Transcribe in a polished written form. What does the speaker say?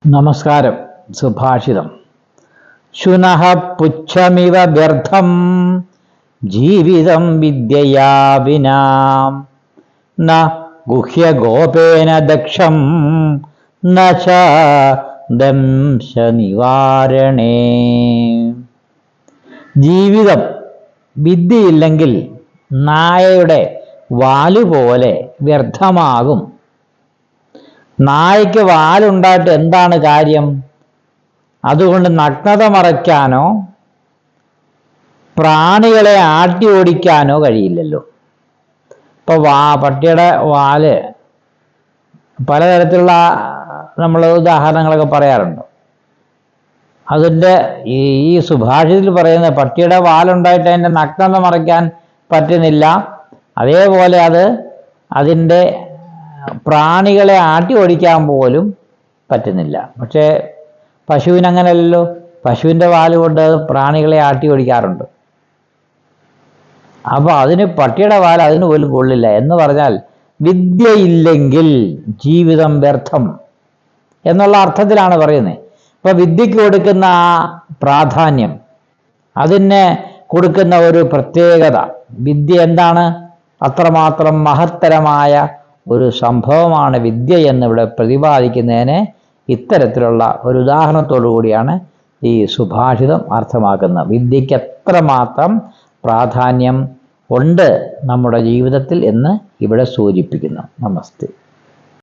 നമസ്കാരം. സുഭാഷിതം. ശുനഃ പുച്ഛമിവ വ്യർത്ഥം ജീവിതം വിദ്യയാ വിനാ ന ഗുഹ്യഗോപേന ദക്ഷം ന ച ദംശനിവാരണേ. ജീവിതം വിദ്യയില്ലെങ്കിൽ നായയുടെ വാലുപോലെ വ്യർത്ഥമാകും. നായയ്ക്ക് വാലുണ്ടായിട്ട് എന്താണ് കാര്യം? അതുകൊണ്ട് നഗ്നത മറയ്ക്കാനോ പ്രാണികളെ ആട്ടി ഓടിക്കാനോ കഴിയില്ലല്ലോ. ഇപ്പോൾ പട്ടിയുടെ വാല് പലതരത്തിലുള്ള നമ്മൾ ഉദാഹരണങ്ങളൊക്കെ പറയാറുണ്ട്. അതിൻ്റെ ഈ സുഭാഷിതത്തിൽ പറയുന്ന പട്ടിയുടെ വാലുണ്ടായിട്ട് അതിൻ്റെ നഗ്നത മറയ്ക്കാൻ പറ്റുന്നില്ല, അതേപോലെ അതിൻ്റെ പ്രാണികളെ ആട്ടി ഓടിക്കാൻ പോലും പറ്റുന്നില്ല. പക്ഷേ പശുവിനങ്ങനെയല്ലല്ലോ. പശുവിൻ്റെ വാല് കൊണ്ട് പ്രാണികളെ ആട്ടി ഓടിക്കാറുണ്ട്. അപ്പോൾ പട്ടിയുടെ വാൽ അതിന് പോലും കൊള്ളില്ല. എന്ന് പറഞ്ഞാൽ വിദ്യയില്ലെങ്കിൽ ജീവിതം വ്യർത്ഥം എന്നുള്ള അർത്ഥത്തിലാണ് പറയുന്നത്. അപ്പോൾ വിദ്യയ്ക്ക് കൊടുക്കുന്ന ആ പ്രാധാന്യം, അതിന് കൊടുക്കുന്ന ഒരു പ്രത്യേകത, വിദ്യ എന്താണ്? അത്രമാത്രം മഹത്തരമായ ഒരു സംഭവമാണ് വിദ്യ എന്നിവിടെ പ്രതിപാദിക്കുന്നതിന് ഇത്തരത്തിലുള്ള ഒരു ഉദാഹരണത്തോടു കൂടിയാണ് ഈ സുഭാഷിതം അർത്ഥമാക്കുന്നത്. വിദ്യയ്ക്ക് എത്രമാത്രം പ്രാധാന്യം ഉണ്ട് നമ്മുടെ ജീവിതത്തിൽ എന്ന് ഇവിടെ സൂചിപ്പിക്കുന്നു. നമസ്തേ.